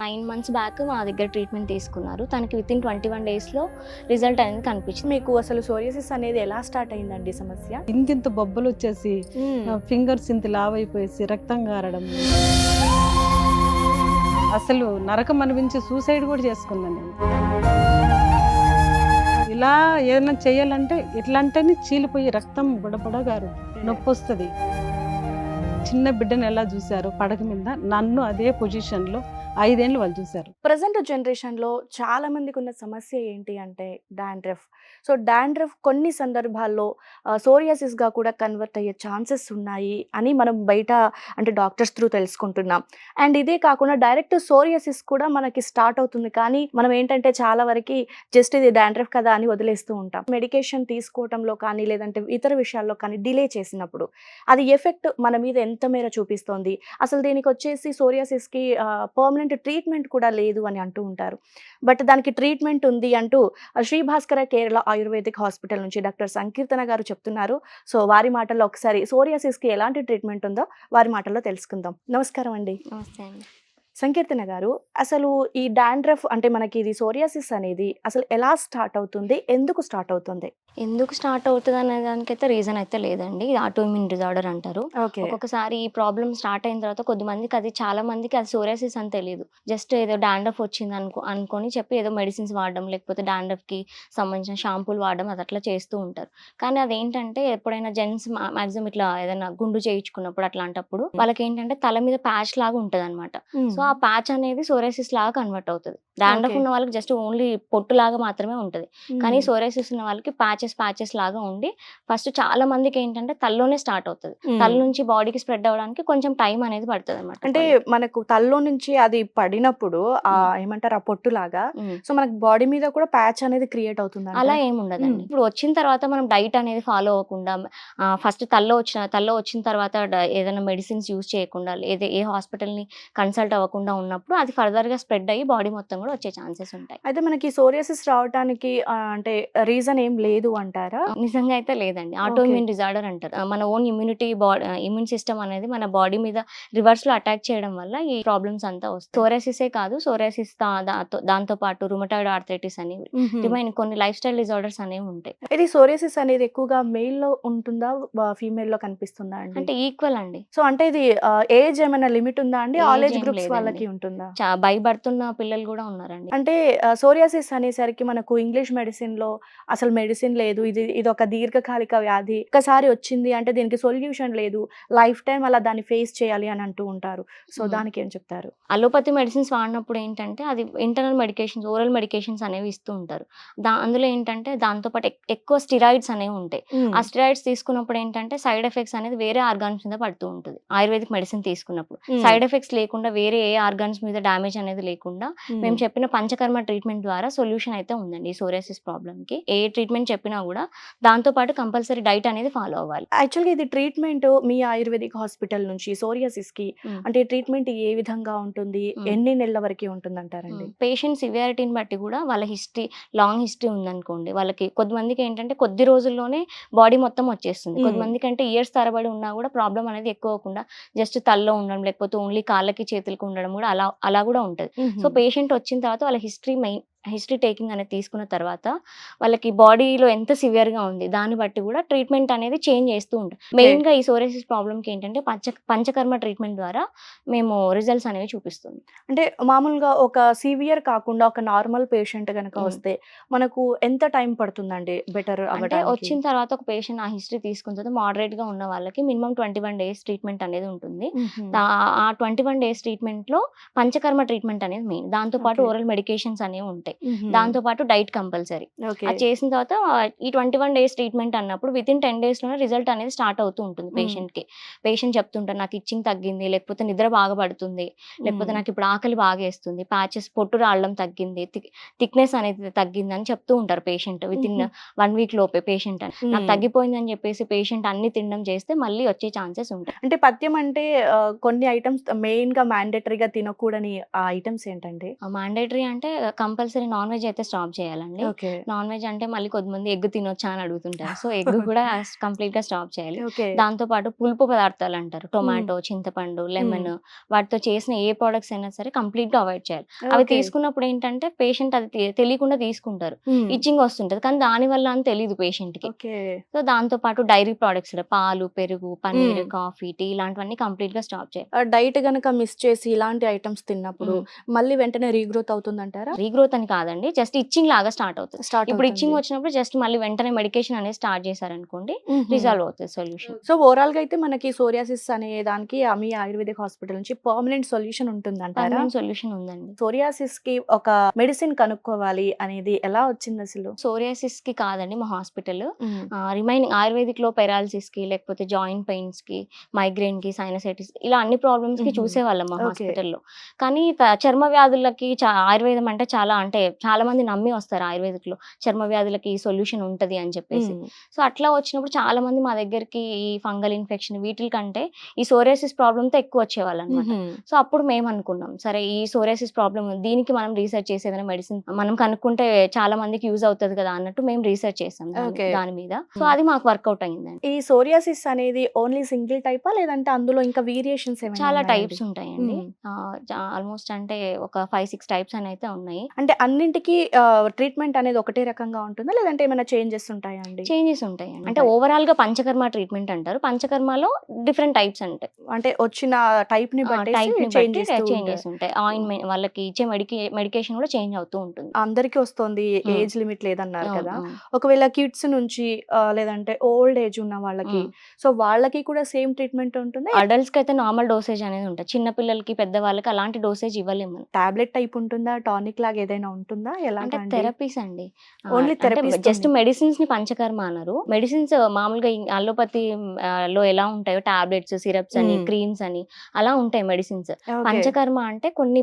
9 months back మా దగ్గర treatment తీసుకున్నారు. తనకి వితిన్ 21 డేస్‌లో రిజల్ట్ అనేది కనిపించింది. మీకు అసలు సోరియాసిస్ అనేది ఎలా స్టార్ట్ అయిందండి సమస్య? ఇంతింత బొబ్బలు వచ్చేసి ఫింగర్స్ ఇంత లావైపోయేసి రక్తం గారడం, అసలు నరకం అనిపించి సూసైడ్ కూడా చేసుకున్నాను నేను. ఇలా ఏదైనా చేయాలంటే ఇట్లా అంటేనే చీలిపోయి రక్తం బుడబుడ గారు నొప్పి వస్తుంది. చిన్న బిడ్డను ఎలా చూశారు పడక మీద, నన్ను అదే పొజిషన్లో 5 ఏళ్ళు వాళ్ళు చూశారు. ప్రజెంట్ జనరేషన్లో చాలా మందికి ఉన్న సమస్య ఏంటి అంటే డాండ్రఫ్. సో డాండ్రఫ్ కొన్ని సందర్భాల్లో సోరియాసిస్గా కూడా కన్వర్ట్ అయ్యే ఛాన్సెస్ ఉన్నాయి అని మనం బయట అంటే డాక్టర్స్ త్రూ తెలుసుకుంటున్నాం. అండ్ ఇదే కాకుండా డైరెక్ట్ సోరియాసిస్ కూడా మనకి స్టార్ట్ అవుతుంది, కానీ మనం ఏంటంటే చాలా వరకు జస్ట్ ఇది డాండ్రఫ్ కదా అని వదిలేస్తూ ఉంటాం. మెడికేషన్ తీసుకోవడంలో కానీ లేదంటే ఇతర విషయాల్లో కానీ డిలే చేసినప్పుడు అది ఎఫెక్ట్ మన మీద ఎంత మేర చూపిస్తోంది? అసలు దీనికి వచ్చేసి సోరియాసిస్కి పర్మనెంట్ ట్రీట్మెంట్ కూడా లేదు అని అంటూ ఉంటారు. బట్ దానికి ట్రీట్మెంట్ ఉంది అంటూ శ్రీ భాస్కర కేరళ ఆయుర్వేదిక్ హాస్పిటల్ నుంచి డాక్టర్ సంకీర్తన గారు చెప్తున్నారు. సో వారి మాటల్లో ఒకసారి సోరియాసిస్కి ఎలాంటి ట్రీట్మెంట్ ఉందో వారి మాటల్లో తెలుసుకుందాం. నమస్కారం అండి. నమస్తే అండి. సంకీర్తన గారు, అసలు ఈ డాండ్రఫ్ అంటే మనకి ఇది సోరియాసిస్ అనేది అసలు ఎలా స్టార్ట్ అవుతుంది, ఎందుకు స్టార్ట్ అవుతుంది? ఎందుకు స్టార్ట్ అవుతుంది అనే దానికైతే రీజన్ అయితే లేదండి. ఇది ఆటో ఇమ్యూన్ డిజార్డర్ అంటారు. ఓకే. ఒక్కొక్కసారి ఈ ప్రాబ్లమ్ స్టార్ట్ అయిన తర్వాత కొద్దిమందికి అది చాలా మందికి అది సోరియాసిస్ అని తెలియదు. జస్ట్ ఏదో డాండ్రఫ్ వచ్చింది అనుకొని చెప్పి ఏదో మెడిసిన్స్ వాడడం, లేకపోతే డాండ్రఫ్కి సంబంధించిన షాంపూలు వాడడం అది అట్లా చేస్తూ ఉంటారు. కానీ అదేంటంటే ఎప్పుడైనా జెంట్స్ మాక్సిమం ఇట్లా ఏదైనా గుండు చేయించుకున్నప్పుడు అట్లాంటప్పుడు వాళ్ళకి ఏంటంటే తల మీద ప్యాచ్ లాగా ఉంటుంది అనమాట. సో ఆ ప్యాచ్ అనేది సోరియాసిస్ లాగా కన్వర్ట్ అవుతుంది. డాండ్రఫ్ ఉన్న వాళ్ళకి జస్ట్ ఓన్లీ పొట్టు లాగా మాత్రమే ఉంటుంది. కానీ సోరియాసిస్ ఉన్న వాళ్ళకి ప్యాచెస్ లాగా ఉండి ఫస్ట్ చాలా మందికి ఏంటంటే తలలోనే స్టార్ట్ అవుతుంది. తల నుంచి బాడీకి స్ప్రెడ్ అవ్వడానికి కొంచెం టైం అనేది పడుతుంది అనమాట. అంటే మనకు తలలో నుంచి అది పడినప్పుడు ఏమంటారు ఆ పొట్టు లాగా, సో మనకు బాడీ మీద కూడా ప్యాచ్ అనేది క్రియేట్ అవుతుంది. అలా ఏమి ఉండదండి. ఇప్పుడు వచ్చిన తర్వాత మనం డైట్ అనేది ఫాలో అవ్వకుండా ఫస్ట్ తల్లో వచ్చిన తర్వాత ఏదైనా మెడిసిన్స్ యూజ్ చేయకుండా ఏ హాస్పిటల్ని కన్సల్ట్ అవ్వకుండా ఉన్నప్పుడు అది ఫర్దర్ గా స్ప్రెడ్ అయ్యి బాడీ మొత్తం కూడా వచ్చే ఛాన్సెస్ ఉంటాయి. అయితే మనకి సోరియాసిస్ రావడానికి అంటే రీజన్ ఏం లేదు అంటారా? నిజంగా అయితే లేదండి. ఆటో ఇమ్యూన్ డిజార్డర్ అంటారు. మన ఓన్ ఇమ్యూన్ సిస్టమ్ అనేది మన బాడీ మీద రివర్స్ లో అటాక్ చేయడం వల్ల ఈ ప్రాబ్లమ్స్ అంతా వస్తాయి. సోరియాసిసే కాదు, సోరియాసిస్ దాంతో పాటు రుమటాయిడ్ ఆర్థరైటిస్ అనేవి రిమైన్ కొన్ని లైఫ్ స్టైల్ డిజార్డర్స్ అనేవి ఉంటాయి. ఇది సోరియాసిస్ అనేది ఎక్కువగా మెయిల్ లో ఉంటుందా, ఫీమేల్ లో కనిపిస్తుందా అండి? అంటే ఈక్వల్ అండి. సో అంటే ఇది ఏజ్ ఏమైనా లిమిట్ ఉందా అండి? ఆల్ ఏజ్ గ్రూప్స్ వాళ్ళకి ఉంటుందా? భయపడుతున్న పిల్లలు కూడా ఉన్నారండి. అంటే సోరియాసిస్ అనేసరికి మనకు ఇంగ్లీష్ మెడిసిన్ లో అసలు మెడిసిన్ లేదు, ఇది ఒక దీర్ఘకాలిక వ్యాధి, ఒకసారి వచ్చింది అంటే దీనికి సొల్యూషన్ లేదు, లైఫ్ టైం అలా దాన్ని ఫేస్ చేయాలి అని అంటూ ఉంటారు. సో దానికి ఏం చెప్తారు? అలోపతి మెడిసిన్స్ వాడినప్పుడు ఏంటంటే అది ఇంటర్నల్ మెడికేషన్స్, ఓరల్ మెడికేషన్స్ అనేవి ఇస్తూ ఉంటారు. అందులో ఏంటంటే దాంతోపాటు ఎక్కువ స్టిరాయిడ్స్ అనేవి ఉంటాయి. ఆ స్టిరాయిడ్స్ తీసుకున్నప్పుడు ఏంటంటే సైడ్ ఎఫెక్ట్స్ అనేది వేరే ఆర్గాన్స్ మీద పడుతూ ఉంటుంది. ఆయుర్వేదిక్ మెడిసిన్ తీసుకున్నప్పుడు సైడ్ ఎఫెక్ట్స్ లేకుండా, వేరే ఏ ఆర్గాన్స్ మీద డ్యామేజ్ అనేది లేకుండా మేము చెప్పిన పంచకర్మ ట్రీట్మెంట్ ద్వారా సొల్యూషన్ అయితే ఉందండి ఈ సోరియాసిస్ ప్రాబ్లమ్ కి. ఏ ట్రీట్మెంట్ చెప్పినా కూడా దాంతో పాటు కంపల్సరీ డైట్ అనేది ఫాలో అవ్వాలి. యాక్చువల్గా ఇది ట్రీట్మెంట్ మీ ఆయుర్వేదిక్ హాస్పిటల్ నుంచి సోరియాసిస్ కి అంటే ట్రీట్మెంట్ ఏ విధంగా ఉంటుంది, ఎన్ని నెలల వరకు ఉంటుంది అంటారండి? పేషెంట్ సివియారిటీని బట్టి కూడా వాళ్ళ లాంగ్ హిస్టరీ ఉందనుకోండి, వాళ్ళకి కొద్దిమందికి ఏంటంటే కొద్ది రోజుల్లోనే బాడీ మొత్తం వచ్చేస్తుంది. కొద్దిమందికి అంటే ఇయర్స్ తరబడి ఉన్నా కూడా ప్రాబ్లం అనేది ఎక్కువ అవ్వకుండా జస్ట్ తల్లో ఉండడం, లేకపోతే ఓన్లీ కాళ్ళకి చేతులకు ఉండడం కూడా అలా కూడా ఉంటుంది. సో పేషెంట్ వచ్చిన తర్వాత వాళ్ళ హిస్టరీ టేకింగ్ అనేది తీసుకున్న తర్వాత వాళ్ళకి బాడీలో ఎంత సివియర్గా ఉంది దాన్ని బట్టి కూడా ట్రీట్మెంట్ అనేది చేంజ్ చేస్తూ ఉంటాం. మెయిన్గా ఈ సోరియాసిస్ ప్రాబ్లమ్కి ఏంటంటే పంచకర్మ ట్రీట్మెంట్ ద్వారా మేము రిజల్ట్స్ అనేవి చూపిస్తుంది. అంటే మామూలుగా ఒక సివియర్ కాకుండా ఒక నార్మల్ పేషెంట్ కనుక వస్తే మనకు ఎంత టైం పడుతుందండి బెటర్ అంటే వచ్చిన తర్వాత ఒక పేషెంట్ ఆ హిస్టరీ తీసుకున్న తర్వాత మోడరేట్గా ఉన్న వాళ్ళకి మినిమం 21 డేస్ ట్రీట్మెంట్ అనేది ఉంటుంది. ఆ 21 డేస్ ట్రీట్మెంట్లో పంచకర్మ ట్రీట్మెంట్ అనేది మెయిన్. దాంతోపాటు ఓరల్ మెడికేషన్స్ అనేవి ఉంటాయి. దాంతో పాటు డైట్ కంపల్సరీ. అది చేసిన తర్వాత ఈ 21 డేస్ ట్రీట్మెంట్ అన్నప్పుడు వితిన్ 10 days లోనే రిజల్ట్ అనేది స్టార్ట్ అవుతూ ఉంటుంది పేషెంట్కి. పేషెంట్ చెప్తుంటారు నాకు ఇచ్చింగ్ తగ్గింది, లేకపోతే నిద్ర బాగా పడుతుంది, లేకపోతే నాకు ఇప్పుడు ఆకలి బాగా వేస్తుంది, ప్యాచెస్ పొట్టు రావడం తగ్గింది, థిక్నెస్ అనేది తగ్గింది అని చెప్తూ ఉంటారు పేషెంట్. వితిన్ 1 week లోపే పేషెంట్ అని నాకు తగ్గిపోయిందని చెప్పేసి పేషెంట్ అన్ని తినడం చేస్తే మళ్ళీ వచ్చే ఛాన్సెస్ ఉంటాయి. అంటే పథ్యం అంటే కొన్ని ఐటమ్స్ మెయిన్ గా మ్యాండేటరీగా తినకూడని ఐటమ్స్ ఏంటండి? మ్యాండేటరీ అంటే కంపల్సరీ కంపల్సరీ నాన్ వెజ్ అయితే స్టాప్ చేయాలండి. ఓకే. నాన్ వెజ్ అంటే మళ్ళీ కొద్దిమంది ఎగ్ తినొచ్చా అని అడుగుతుంటారు. సో ఎగ్ కూడా కంప్లీట్‌గా స్టాప్ చేయాలి. ఓకే. దాంతో పాటు పులుపు పదార్థాలు అంటారు. టొమాటో, చింతపండు, లెమన్ వాటితో చేసిన ఏ ప్రొడక్ట్స్ అయినా సరే కంప్లీట్‌గా అవాయిడ్ చేయాలి. అవి ఓకే. తీసుకున్నప్పుడు ఏంటంటే పేషెంట్ అది తెలియకుండా తీసుకుంటారు. ఇచ్చింగ్ వస్తుంటది. కానీ దానివల్ల అని తెలీదు పేషెంట్‌కి. ఓకే. సో దాంతో పాటు డైరీ ప్రొడక్ట్స్ పాలు, పెరుగు, పన్నీర్, కాఫీ, టీ ఇలాంటివన్నీ కంప్లీట్‌గా స్టాప్ చేయాలి. డైట్ గనక మిస్ చేసి ఇలాంటి ఐటమ్స్ తిన్నప్పుడు హ్మ్. మళ్ళీ వెంటనే రీగ్రోత్ అవుతుందంటారా? రీగ్రోత్ అని కాదండి. జస్ట్ ఇచ్చింగ్ లాగా స్టార్ట్ అవుతది. స్టార్ట్ ఇప్పుడు ఇచ్చింగ్ వచ్చినప్పుడు జస్ట్ మళ్ళీ వెంటనే మెడికేషన్ అనేది స్టార్ట్ చేశారనుకోండి రిజాల్వ్ అవుతది సొల్యూషన్. సో ఓవరాల్ గా అయితే మనకి సోరియాసిస్ అనే దానికి మీ ఆయుర్వేదిక్ హాస్పిటల్ నుంచి పర్మనెంట్ సొల్యూషన్ ఉంటుందంటారా? పర్మనెంట్ సొల్యూషన్ ఉందండి. సోరియాసిస్ కి ఒక మెడిసిన్ కనుక్కోవాలి అనేది ఎలా వచ్చింది అసలు? సోరియాసిస్ కి కాదండి మా హాస్పిటల్. రిమైనింగ్ ఆయుర్వేదిక్ లో పెరాలసిస్ కి, లేకపోతే జాయింట్ పెయిన్స్ కి, మైగ్రేన్ కి, సైనసైటిస్ ఇలా అన్ని ప్రాబ్లమ్స్ కి చూసేవాళ్ళం మా ఓకే. హాస్పిటల్లో. కానీ చర్మ వ్యాధులకి ఆయుర్వేదం అంటే చాలా మంది నమ్మి వస్తారు ఆయుర్వేదిక్ లో చర్మ వ్యాధులకి సొల్యూషన్ ఉంటది అని చెప్పేసి. సో అట్లా వచ్చినప్పుడు చాలా మంది మా దగ్గరికి ఈ ఫంగల్ ఇన్ఫెక్షన్ వీటిల కంటే ఈ సోరియాసిస్ ప్రాబ్లమ్ తో ఎక్కువ వచ్చేవాళ్ళు అనమాట. సో అప్పుడు మేము అనుకున్నాం సరే ఈ సోరియాసిస్ ప్రాబ్లమ్ దీనికి మనం రీసెర్చ్ చేసి ఏదైనా మెడిసిన్ మనం కనుక్కుంటే చాలా మందికి యూజ్ అవుతుంది కదా అన్నట్టు మేము రీసెర్చ్ చేసాం ఓకే. దాని మీద. సో అది మాకు వర్కౌట్ అయిందండి. ఈ సోరియాసిస్ అనేది ఓన్లీ సింగిల్ టైపా లేదంటే అందులో ఇంకా వేరియేషన్స్ ఏమైనా చాలా ఉన్నాయండి? టైప్స్ ఉంటాయండి. ఆల్మోస్ట్ అంటే ఒక 5-6 టైప్స్ అని అయితే ఉన్నాయి. అంటే అన్నింటికి ట్రీట్మెంట్ అనేది ఒకటే రకంగా ఉంటుందా లేదంటే ఏమైనా చేంజెస్ ఉంటాయా అండి? చేంజెస్ ఉంటాయండి. అంటే ఉంటాయి. ఓవరాల్ గా పంచకర్మ ట్రీట్మెంట్ అంటారు. పంచకర్మలో డిఫరెంట్ టైప్స్ ఉంటాయి. అంటే వచ్చిన టైప్ ని బట్టి టైప్ ని బట్టి చేంజెస్ చేంజెస్ ఉంటాయి. ఆయింట్మెంట్ వాళ్ళకి ఇచ్చే మెడికేషన్ కూడా చేంజ్ అవుతూ ఉంటుంది. అందరికి వస్తుంది ఏజ్ లిమిట్ లేదన్నారు అవును, కదా. అవును. ఒకవేళ కిడ్స్ నుంచి లేదంటే ఓల్డ్ ఏజ్ ఉన్న వాళ్ళకి సో వాళ్ళకి కూడా సేమ్ ట్రీట్మెంట్ ఉంటుంది. అడల్ట్స్ కి అయితే నార్మల్ డోసేజ్ అనేది ఉంటుంది. చిన్న పిల్లలకి, పెద్దవాళ్ళకి అలాంటి డోసేజ్ ఇవ్వలేము మనం. టాబ్లెట్ టైప్ ఉంటుందా, టానిక్ లాగా ఏదైనా ఉంటుందా, అంటే ఎలాగా అండి? థెరపీస్ అండి. ఓన్లీ అంటే థెరపీస్ జస్ట్ మెడిసిన్స్ ని పంచకర్మ అన్నారు. మెడిసిన్స్ మామూలుగా అలోపతి లో ఎలా ఉంటాయో టాబ్లెట్స్, సిరప్స్ అని, క్రీమ్స్ అని అలా ఉంటాయి మెడిసిన్స్. పంచకర్మ అంటే కొన్ని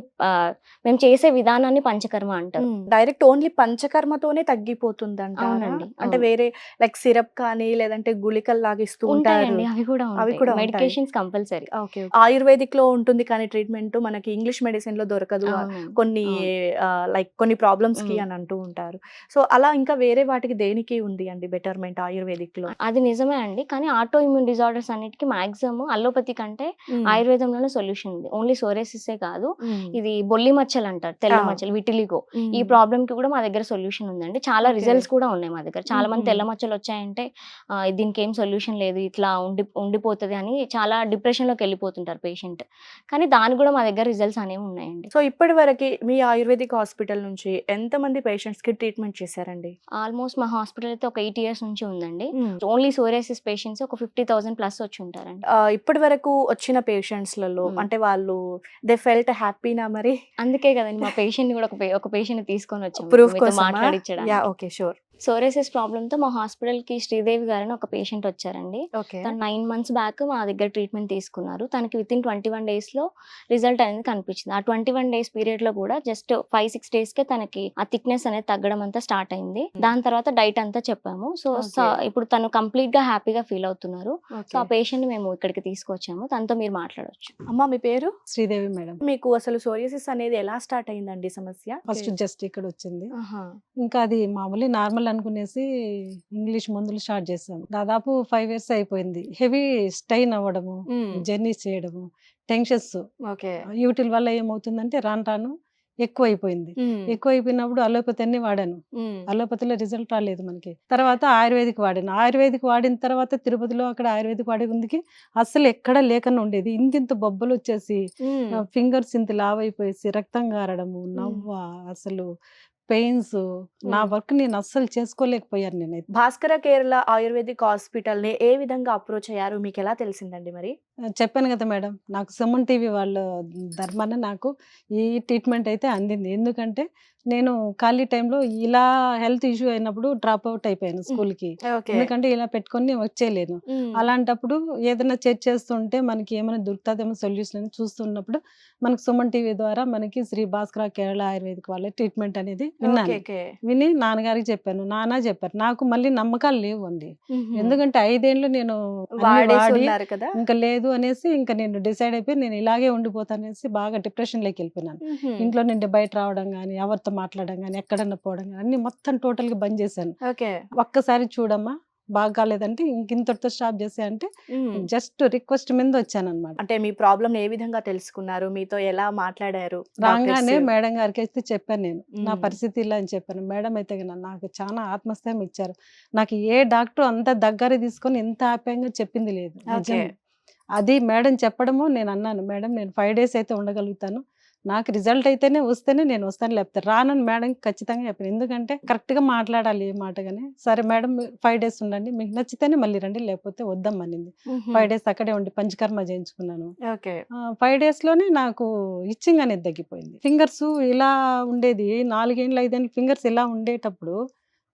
మేము చేసే విధానాన్ని పంచకర్మ అంటారు. డైరెక్ట్ ఓన్లీ పంచకర్మతోనే తగ్గిపోతుంది అంటారా? అవునండి, అంటే అవును. వేరే లైక్ సిరప్ కానీ లేదంటే గుళికలు లాగా ఇస్తూ ఉంటారు. ఉంటాయండి, అవి కూడా అవి ఉంటాయి. కూడా ఉంటాయి. Medications compulsory. ఓకే. ఆయుర్వేదిక్ లో ఉంటుంది కానీ ట్రీట్మెంట్ మనకి ఇంగ్లీష్ మెడిసిన్ లో దొరకదు అవునండి, కొన్ని అవును. లైక్ కొన్ని ప్రాబ్లమ్స్ కి అని అంటూ ఉంటారు. సో అలా ఇంకా వేరే వాటికి దేనికి ఉంది అండి బెటర్మెంట్ ఆయుర్వేదిక్ లో? అది నిజమే అండి. కానీ ఆటో ఇమ్యూన్ డిజార్డర్స్ అన్నిటికీ మాక్సిమం అలోపతి కంటే ఆయుర్వేదంలోనే సొల్యూషన్ ఉంది. ఓన్లీ సోరియాసిసే కాదు, ఇది బొల్లి మచ్చలు అంటారు, తెల్ల మచ్చలు, విటిలిగో, ఈ ప్రాబ్లమ్ కి కూడా మా దగ్గర సొల్యూషన్ ఉందండి. చాలా Okay. రిజల్ట్స్ కూడా ఉన్నాయి మా దగ్గర. చాలా మంది తెల్ల మచ్చలు వచ్చాయంటే దీనికి ఏం సొల్యూషన్ లేదు, ఇట్లా ఉండిపోతుంది అని చాలా డిప్రెషన్ లోకి వెళ్ళిపోతుంటారు పేషెంట్. కానీ దానికి కూడా మా దగ్గర రిజల్ట్స్ అనేవి ఉన్నాయండి. సో ఇప్పటి వరకు మీ ఆయుర్వేదిక్ హాస్పిటల్ నుంచి ఎంతమంది పేషెంట్స్ కి ట్రీట్మెంట్ చేశారండి? ఆల్మోస్ట్ మా హాస్పిటల్ అయితే ఒక 8 years నుంచి ఉందండి. ఓన్లీ సోరియాసిస్ పేషెంట్స్ ఒక 50,000 ప్లస్ వచ్చి ఉంటారండి. ఇప్పటి వరకు వచ్చిన పేషెంట్స్ లలో అంటే వాళ్ళు దే ఫెల్ట్ హ్యాపీనా మరి? అందుకే కదండి మా పేషెంట్ ని కూడా ఒక పేషెంట్ ని తీసుకొని వచ్చాము ప్రూఫ్ మీతో కోసం మాట్లాడించడానికి. Okay sure. సోరియాసిస్ ప్రాబ్లమ్ తో మా హాస్పిటల్ కి శ్రీదేవి గారని ఒక పేషెంట్ వచ్చారండి. ఓకే. తను 9 months బ్యాక్ మా దగ్గర ట్రీట్మెంట్ తీసుకున్నారు. తనకి వితిన్ 21 days లో రిజల్ట్ అనేది కనిపించింది. ఆ 21 days పీరియడ్ లో కూడా జస్ట్ 5-6 days కే తనకి ఆ థిక్నెస్ అనేది తగ్గడం అంతా స్టార్ట్ అయింది. దాని తర్వాత డైట్ అంతా చెప్పాము. సో ఇప్పుడు తను కంప్లీట్ గా హ్యాపీగా ఫీల్ అవుతున్నారు. సో ఆ పేషెంట్ మేము ఇక్కడికి తీసుకొచ్చాము. తనతో మీరు మాట్లాడొచ్చు. అమ్మ మీ పేరు? శ్రీదేవి మేడం. మీకు అసలు సోరియాసిస్ అనేది ఎలా స్టార్ట్ అయిందండి సమస్య? ఫస్ట్ జస్ట్ ఇక్కడ వచ్చింది. ఇంకా అది మామూలు నార్మల్ అనుకునేసి ఇంగ్లీష్ మందులు స్టార్ట్ చేసాం. దాదాపు 5 years అయిపోయింది. హెవీ స్టైన్ అవ్వడము, జర్నీస్ చేయడము, టెన్షన్స్, ఓకే. వీటి వల్ల ఏమవుతుందంటే రాను ఎక్కువైపోయింది. ఎక్కువైపోయినప్పుడు అలోపతి అన్ని వాడాను. అలోపతిలో రిజల్ట్ రాలేదు మనకి. తర్వాత ఆయుర్వేదిక్ వాడాను. ఆయుర్వేదిక్ వాడిన తర్వాత తిరుపతిలో అక్కడ ఆయుర్వేదిక్ వాడే ముందుకి అస్సలు ఎక్కడ లేకుండా ఉండేది. ఇంత బొబ్బలు వచ్చేసి ఫింగర్స్ ఇంత లావైపోయేసి రక్తం గారడము, నవ్వ, అసలు పెయిన్స్, నా వర్క్ నేను అస్సలు చేసుకోలేకపోయాను నేనైతే. భాస్కర కేరళ ఆయుర్వేదిక్ హాస్పిటల్ ని ఏ విధంగా అప్రోచ్ అయ్యారు, మీకు ఎలా తెలిసిందండి మరి? చెప్పాను కదా మేడం, నాకు సుమన్ టీవీ వాళ్ళ ధర్మాన నాకు ఈ ట్రీట్మెంట్ అయితే అందింది. ఎందుకంటే నేను ఖాళీ టైంలో ఇలా హెల్త్ ఇష్యూ అయినప్పుడు డ్రాప్ అవుట్ అయిపోయాను స్కూల్కి. ఎందుకంటే ఇలా పెట్టుకొని వచ్చేయలేను. అలాంటప్పుడు ఏదైనా చెక్ చేస్తుంటే మనకి ఏమైనా దొరుకుతుందేమో సొల్యూషన్ అని చూస్తున్నప్పుడు మనకి సుమన్ టీవీ ద్వారా మనకి శ్రీ భాస్కర కేరళ ఆయుర్వేదిక్ వాళ్ళ ట్రీట్మెంట్ అనేది విన్నాను. విని నాన్నగారికి చెప్పాను. నాన్న చెప్పారు. నాకు మళ్ళీ నమ్మకాలు లేవు అండి. ఎందుకంటే 5 ఏళ్ళు నేను వాడి ఇంకా లేదు లేదు అనేసి ఇంకా నేను డిసైడ్ అయిపోయి నేను ఇలాగే ఉండిపోతానేసి బాగా డిప్రెషన్లోకి వెళ్ళిపోయినాను. ఇంట్లో నుండి బయట రావడం కానీ, ఎవరితో మాట్లాడడం కానీ, ఎక్కడన్నా పోవడం కానీ అన్ని మొత్తం టోటల్గా బంద్ చేశాను. ఓకే. ఒక్కసారి చూడమ్మా బాగా కాలేదంటే ఇంతటితో స్టాప్ చేసే అంటే జస్ట్ రిక్వెస్ట్ మీద వచ్చానన్నమాట. అంటే మీ ప్రాబ్లం ఏ విధంగా తెలుసుకున్నారు? మీతో ఎలా మాట్లాడారు రాగానే డాక్టర్స్? మేడం గారికి అయితే చెప్పాను నేను నా మ్మ్. పరిస్థితి ఇలా అని చెప్పాను. మేడం అయితే నాకు చాలా ఆత్మస్థైర్యం ఇచ్చారు. నాకు ఏ డాక్టర్ అంత దగ్గర తీసుకొని ఎంత ఆప్యాయంగా చెప్పింది లేదు ఓకే. నిజం. అది మేడం చెప్పడము నేను అన్నాను, మేడం నేను 5 days అయితే ఉండగలుగుతాను, నాకు రిజల్ట్ అయితేనే వస్తేనే నేను వస్తాను, లేకపోతే రానని మేడం ఖచ్చితంగా చెప్పాను. ఎందుకంటే కరెక్ట్గా మాట్లాడాలి ఏ మాటగానే. సరే మేడం 5 days ఉండండి, మీకు నచ్చితేనే మళ్ళీ రండి, లేకపోతే వద్దమ్మనింది. 5 days అక్కడే ఉండి పంచకర్మ చేయించుకున్నాను. ఓకే. 5 daysలోనే నాకు ఇచ్చింగ్ అనేది తగ్గిపోయింది. ఫింగర్స్ ఇలా ఉండేది 4 ఏళ్ళు 5 ఏళ్ళు ఫింగర్స్ ఇలా ఉండేటప్పుడు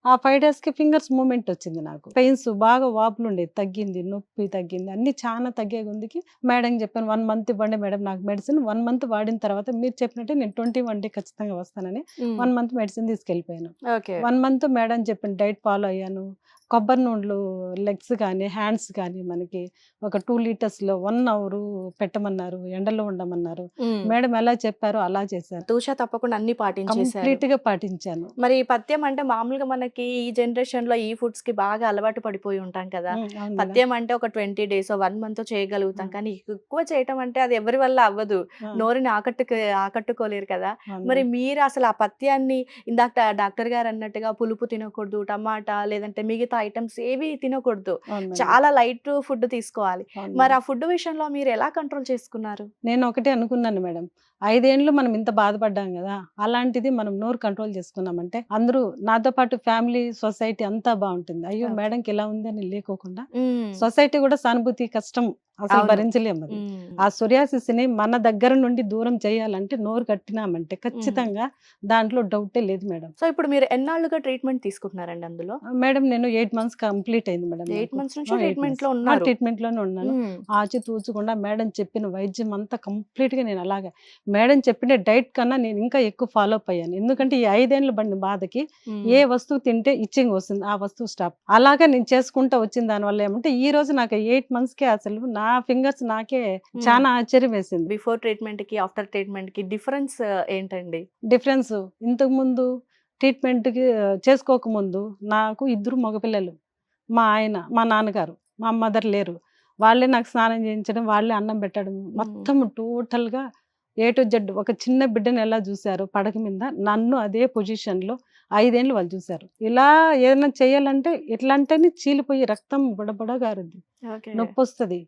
ఆ 5 daysకి ఫింగర్స్ మూమెంట్ వచ్చింది. నాకు పెయిన్స్ బాగా వాపులు ఉండేది, తగ్గింది, నొప్పి తగ్గింది, అన్ని చాలా తగ్గే ముందుకి మేడం చెప్పాను 1 month ఇవ్వండి మేడం నాకు మెడిసిన్, 1 month వాడిన తర్వాత మీరు చెప్పినట్టే నేను 21 day ఖచ్చితంగా వస్తానని 1 month మెడిసిన్ తీసుకెళ్ళిపోయాను. ఓకే. 1 month మేడం చెప్పిన డైట్ ఫాలో అయ్యాను. కొబ్బరి నూనెలు లెగ్స్ కానీ హ్యాండ్స్ కానీ మనకి ఒక 2 liters 1 hour పెట్టమన్నారు, ఎండలో ఉండమన్నారు. మేడం ఎలా చెప్పారో అలా చేశారు, తూచా తప్పకుండా అన్ని పాటించేశారు. కంప్లీట్ గా పాటించాను. మరి ఈ పథ్యం అంటే మామూలుగా మనకి ఈ జనరేషన్ లో ఈ ఫుడ్స్ కి బాగా అలవాటు పడిపోయి ఉంటాం కదా. అవును మేడం. పథ్యం అంటే ఒక 20 days 1 month చేయగలుగుతాం, కానీ ఎక్కువ చేయటం అంటే అది ఎవరి వల్ల అవ్వదు, నోరుని ఆకట్టుకోలేరు కదా. అవును మరి మేడం. మీరు అసలు ఆ పథ్యాన్ని ఇందాక డాక్టర్ గారు అన్నట్టుగా పులుపు తినకూడదు, టమాటా లేదంటే మిగతా ఐటమ్స్ ఏవి తినకూడదు, అవును మేడం. చాలా లైట్ ఫుడ్ తీసుకోవాలి. అవును మరి మేడం. ఆ ఫుడ్ విషయంలో మీరు ఎలా కంట్రోల్ చేసుకున్నారు? నేను ఒకటే అనుకున్నాను మేడం, 5 ఏళ్ళు మనం ఇంత బాధపడ్డాం కదా, అలాంటిది మనం నోరు కంట్రోల్ చేసుకున్నామంటే అందరూ నాతో పాటు ఫ్యామిలీ సొసైటీ అంతా బాగుంటుంది. అయ్యో Okay. మేడంకి ఎలా ఉంది అని లేకోకుండా సొసైటీ కూడా సానుభూతి కష్టం అసలు అవును. భరించలేము. అది ఆ సోరియాసిస్ ని మన దగ్గర నుండి దూరం చేయాలంటే నోరు కట్టినామంటే ఖచ్చితంగా దాంట్లో డౌటే లేదు మేడం. సో ఇప్పుడు మీరు ఎన్నాళ్ళుగా ట్రీట్మెంట్ తీసుకుంటున్నారండి అందులో? మేడం నేను 8 months కంప్లీట్ అయింది మేడం. 8 months నుంచి ట్రీట్మెంట్ లో ఉన్నారు. ట్రీట్మెంట్ లోనే ఉన్నాను. మ్మ్. ఆచి తూచకుండా మేడం చెప్పిన వైద్యం అంతా కంప్లీట్ గా నేను అలాగే మేడం చెప్పిన డైట్ కన్నా నేను ఇంకా ఎక్కువ ఫాలో అప్ అయ్యాను. ఎందుకంటే ఈ 5 ఏళ్ళ బండి బాధకి మ్మ్. ఏ వస్తువు తింటే ఇచ్చింగ్ వస్తుంది, ఆ వస్తువు స్టాప్. అలాగా నేను చేసుకుంటా వచ్చిన దానివల్ల ఏమంటే ఈ రోజు నాకు 8 months కే అసలు నా ఫింగర్స్ నాకే చాలా ఆశ్చర్యం వేసింది. బిఫోర్ ట్రీట్మెంట్ కి ఆఫ్టర్ ట్రీట్మెంట్ కి డిఫరెన్స్ ఏంటండి? డిఫరెన్స్ ఇంతకు ముందు ట్రీట్మెంట్ కి చేసుకోకముందు నాకు 2 మగపిల్లలు, మా ఆయన మా నాన్నగారు, మా మదర్ లేరు. వాళ్ళే నాకు స్నానం చేయించడం, వాళ్ళే అన్నం పెట్టడం, మొత్తం టోటల్గా A to Z. ఒక చిన్న బిడ్డను ఎలా చూశారు పడక మీద, నన్ను అదే పొజిషన్లో 5 ఏళ్ళు వాళ్ళు చూశారు. ఇలా ఏదైనా చేయాలంటే ఎట్లా అంటేనే చీలిపోయి రక్తం బుడబుడ గారుద్ది, నొప్పి వస్తుంది,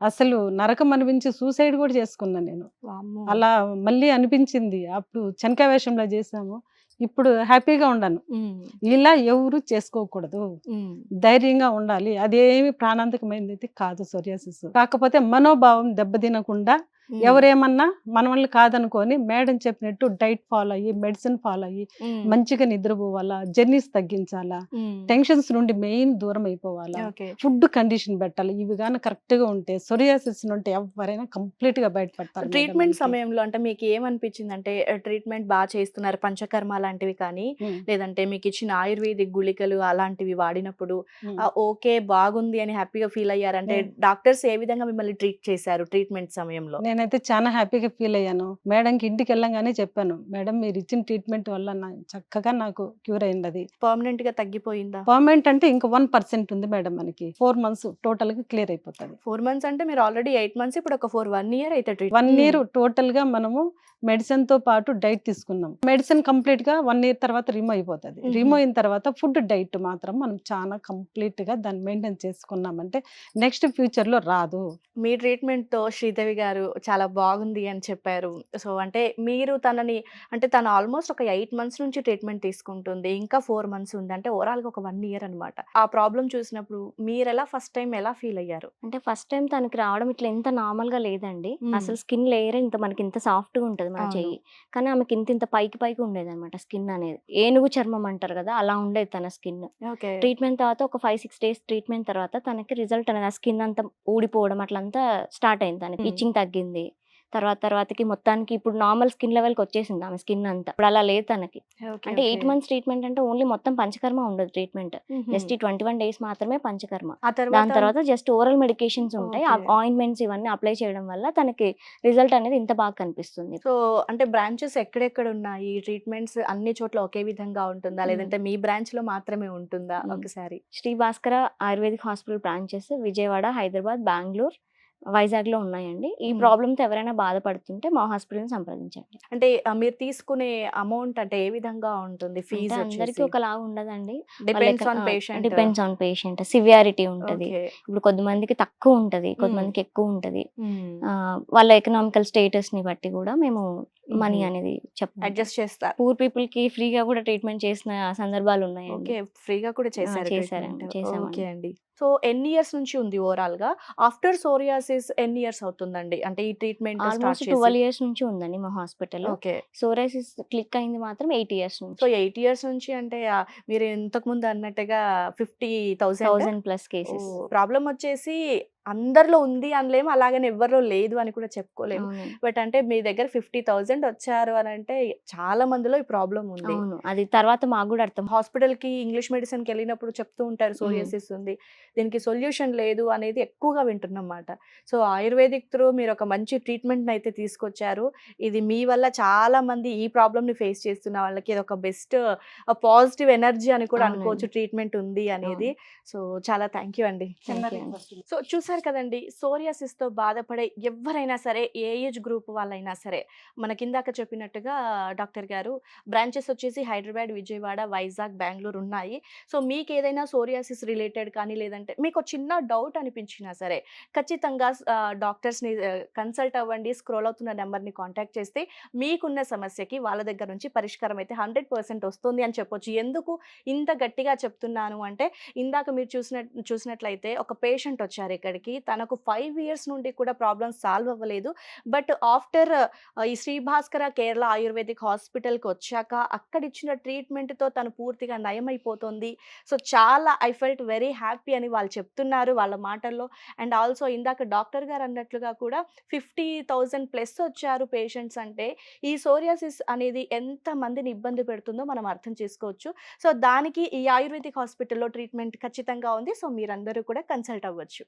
అసలు నరకం అనిపించి సూసైడ్ కూడా చేసుకున్నాను నేను. వామ్మో. అలా మళ్ళీ అనిపించింది. అప్పుడు చెనకా వేషంలో చేసాము, ఇప్పుడు హ్యాపీగా ఉన్నాను. మ్మ్. ఇలా ఎవరు చేసుకోకూడదు, మ్మ్. ధైర్యంగా ఉండాలి. అదేమి ప్రాణాంతకమైనది అయితే కాదు సోరియాసిస్. కాకపోతే మనోభావం దెబ్బతినకుండా మ్మ్. ఎవరేమన్నా మనల్ని కాదనుకొని మేడం చెప్పినట్టు డైట్ ఫాలో అయ్యి, మెడిసిన్ ఫాలో అయ్యి, మ్మ్. మంచిగా నిద్రపోవాలా, జర్నీస్ తగ్గించాలా, మ్మ్. టెన్షన్స్ నుండి మెయిన్ దూరం అయిపోవాలా, ఓకే. ఫుడ్ కండిషన్ పెట్టాలి. ఇవి కానీ కరెక్ట్ గా ఉంటే సోరియాసిస్ నుండి ఎవరైనా కంప్లీట్ గా బయటపడతారు. మేడం ట్రీట్మెంట్ మనకి. సమయంలో అంటే మీకు ఏమనిపించింది అంటే ట్రీట్మెంట్ బాగా చేస్తున్నారు, పంచకర్మ లాంటివి కానీ ఉమ్, లేదంటే మీకు ఇచ్చిన ఆయుర్వేదిక్ గుళికలు అలాంటివి వాడినప్పుడు ఉమ్. ఓకే బాగుంది అని హ్యాపీగా ఫీల్ అయ్యారంటే డాక్టర్స్ ఏ విధంగా మిమ్మల్ని ట్రీట్ చేశారు ట్రీట్మెంట్ సమయంలో? నేనైతే చాలా హ్యాపీగా ఫీల్ అయ్యాను. మేడంకి ఇంటికి వెళ్ళంగానే చెప్పాను, మేడం మీరు ఇచ్చిన ట్రీట్మెంట్ వల్ల చక్కగా నాకు క్యూర్ అయింది. అది పర్మనెంట్ గా తగ్గిపోయిందా? పర్మనెంట్ అంటే ఇంకా 1% ఉంది మేడం, మనకి 4 months టోటల్ గా క్లియర్ అయిపోతుంది. 4 months అంటే మీరు ఆల్రెడీ 8 months, ఇప్పుడు ఒక 1 year అయితే 1 year టోటల్ గా మనము మెడిసిన్ తో పాటు డైట్ తీసుకున్నాం. మెడిసిన్ కంప్లీట్ గా 1 year తర్వాత రిమూవ్ అయిపోతుంది. రిమూవ్ అయిన తర్వాత ఫుడ్ డైట్ మాత్రం మనం చాలా కంప్లీట్ గా దాన్ని మెయింటైన్ చేసుకున్నామంటే నెక్స్ట్ ఫ్యూచర్ లో రాదు. మీ ట్రీట్మెంట్ తో శ్రీదేవి గారు చాలా బాగుంది అని చెప్పారు. సో అంటే మీరు తనని అంటే తను ఆల్మోస్ట్ ఒక 8 months నుంచి ట్రీట్మెంట్ తీసుకుంటుంది, ఇంకా 4 months ఉంది అంటే ఓవరాల్ గా ఒక 1 year అన్నమాట. ఆ ప్రాబ్లం చూసినప్పుడు మీరు ఎలా ఫస్ట్ టైం ఎలా ఫీల్ అయ్యారు? అంటే ఫస్ట్ టైం తనకి రావడం ఇట్లా ఎంత నార్మల్ గా లేదండి. మ్మ్. అసలు స్కిన్ లేయర్ ఇంత మనకి ఇంత సాఫ్ట్ గా ఉంటది మన అవును. చెయ్యి, కానీ ఆమెకి ఇంత పైకి పైకి ఉండేది అనమాట స్కిన్ అనేది. ఏనుగు చర్మం అంటారు కదా, అలా ఉండేది తన స్కిన్. ఓకే. ట్రీట్మెంట్ తర్వాత ఒక 5-6 days ట్రీట్మెంట్ తర్వాత తనకి రిజల్ట్ అనేది ఆ స్కిన్ అంతా ఊడిపోవడం అట్లంతా స్టార్ట్ అయింది. తనకి మ్మ్. ఇచ్చింగ్ తగ్గింది, తర్వాతకి మొత్తానికి ఇప్పుడు నార్మల్ స్కిన్ లెవెల్కి వచ్చేసింది ఆమె స్కిన్ అంతా. ఇప్పుడు అలా లేదు తనకి. అంటే 8 మంత్స్ ట్రీట్మెంట్ అంటే ఓన్లీ మొత్తం పంచకర్మ ఉండదు ట్రీట్మెంట్. జస్ట్ ఈ 21 డేస్ మాత్రమే పంచకర్మ. ఆ దాని తర్వాత జస్ట్ ఓరల్ మెడికేషన్స్ ఉంటాయి. Okay. ఆయింట్మెంట్స్ ఇవన్నీ అప్లై చేయడం వల్ల తనకి రిజల్ట్ అనేది ఇంత బాగా కనిపిస్తుంది. సో అంటే బ్రాంచెస్ ఎక్కడెక్కడ ఉన్నాయి? ట్రీట్మెంట్స్ అన్ని చోట్ల ఒకే విధంగా ఉంటుందా? లేదంటే మీ బ్రాంచ్ లో మాత్రమే ఉంటుందా? ఒకసారి Shri Bhaskara ayurvedic hospital branches Vijayawada, Hyderabad, Bengaluru, వైజాగ్లో ఉన్నాయండి. ఈ ప్రాబ్లంతో ఎవరైనా బాధపడుతుంటే మా హాస్పిటల్ని సంప్రదించండి. అంటే మీరు తీసుకునే అమౌంట్ అంటే ఏ విధంగా ఉంటుంది? అంటే ఫీజు అందరికీ ఒకలాగా ఉండదండి. Depends on patient. Depends on patient severity ఉంటది. ఇప్పుడు కొద్దిమందికి తక్కువ ఉంటది, కొద్దిమందికి ఎక్కువ ఉంటది. వాళ్ళ ఎకనామికల్ స్టేటస్ ని బట్టి కూడా మేము మనీ అనేది చెప్పాలి. అడ్జస్ట్ చేస్తారు. పూర్ పీపుల్ కి ఫ్రీగా కూడా ట్రీట్మెంట్ చేసిన సందర్భాలు ఉన్నాయండి. ఓకే, ఫ్రీగా కూడా చేశారండి. చేసామండి. ఓకే అండి. సో ఎన్ని ఇయర్స్ నుంచి ఉంది ఓవరాల్ గా? ఆఫ్టర్ సోరియాసిస్ ఎన్ని ఇయర్స్ అవుతుందండి అంటే ఈ ట్రీట్మెంట్ స్టార్ట్ ఆల్మోస్ట్ చేసి? 12 ఇయర్స్ నుంచి ఉందండి మా హాస్పిటల్లో. ఓకే. సోరియాసిస్ క్లిక్ అయింది మాత్రం 8 ఇయర్స్ సో నుంచి. 8 ఇయర్స్ నుంచి అంటే మీరు ఇంతకు ముందు అన్నట్టుగా 50,000 1000+ కేసెస్. ప్రాబ్లం వచ్చేసి అందరిలో ఉంది అనలేము, అలాగని ఎవరిలో లేదు అని కూడా చెప్పుకోలేము. బట్ అంటే మీ దగ్గర 50,000 వచ్చారు అని అంటే చాలా మందిలో ఈ ప్రాబ్లం ఉంది. అవును, అది తర్వాత మాకు కూడా అర్థం. హాస్పిటల్ కి ఇంగ్లీష్ మెడిసిన్ కి వెళ్ళినప్పుడు చెప్తూ ఉంటారు సోరియాసిస్ ఉంది, దీనికి సొల్యూషన్ లేదు అనేది ఎక్కువగా వింటున్నమాట. సో ఆయుర్వేదిక్ త్రూ మీరు ఒక మంచి ట్రీట్మెంట్ అయితే తీసుకొచ్చారు. ఇది మీ వల్ల చాలా మంది ఈ ప్రాబ్లమ్ ని ఫేస్ చేస్తున్న వాళ్ళకి ఇది ఒక బెస్ట్ పాజిటివ్ ఎనర్జీ అని కూడా అనుకోవచ్చు ట్రీట్మెంట్ ఉంది అనేది. సో చాలా థ్యాంక్ యూ అండి. సో చూసారు కదండి, సోరియాసిస్ తో బాధపడే ఎవరైనా సరే, ఏ ఏజ్ గ్రూప్ వాళ్ళైనా సరే, మన కిందాక చెప్పినట్టుగా డాక్టర్ గారు బ్రాంచెస్ వచ్చేసి హైదరాబాద్, విజయవాడ, వైజాగ్, బెంగళూరు ఉన్నాయి. సో మీకు ఏదైనా సోరియాసిస్ రిలేటెడ్ కానీ లేదంటే మీకు చిన్న డౌట్ అనిపించినా సరే ఖచ్చితంగా డాక్టర్స్ని కన్సల్ట్ అవ్వండి. స్క్రోల్ అవుతున్న నెంబర్ని కాంటాక్ట్ చేస్తే మీకున్న సమస్యకి వాళ్ళ దగ్గర నుంచి పరిష్కారం అయితే 100% వస్తుంది అని చెప్పొచ్చు. ఎందుకు ఇంత గట్టిగా చెప్తున్నాను అంటే, ఇందాక మీరు చూసినట్లయితే ఒక పేషెంట్ వచ్చారు ఇక్కడికి, తనకు 5 ఇయర్స్ నుండి కూడా ప్రాబ్లమ్ సాల్వ్ అవ్వలేదు. బట్ ఆఫ్టర్ ఈ శ్రీ భాస్కర కేరళ ఆయుర్వేదిక్ హాస్పిటల్కి వచ్చాక అక్కడ ఇచ్చిన ట్రీట్మెంట్తో తను పూర్తిగా నయమైపోతుంది. సో చాలా ఐ ఫెల్ట్ వెరీ హ్యాపీ అని వాళ్ళు చెప్తున్నారు వాళ్ళ మాటల్లో. అండ్ ఆల్సో ఇందాక డాక్టర్ గారు అన్నట్లుగా కూడా 50,000+ వచ్చారు పేషెంట్స్ అంటే ఈ సోరియాసిస్ అనేది ఎంత మందిని ఇబ్బంది పెడుతుందో మనం అర్థం చేసుకోవచ్చు. సో దానికి ఈ ఆయుర్వేదిక్ హాస్పిటల్లో ట్రీట్మెంట్ ఖచ్చితంగా ఉంది. సో మీరందరూ కూడా కన్సల్ట్ అవ్వచ్చు.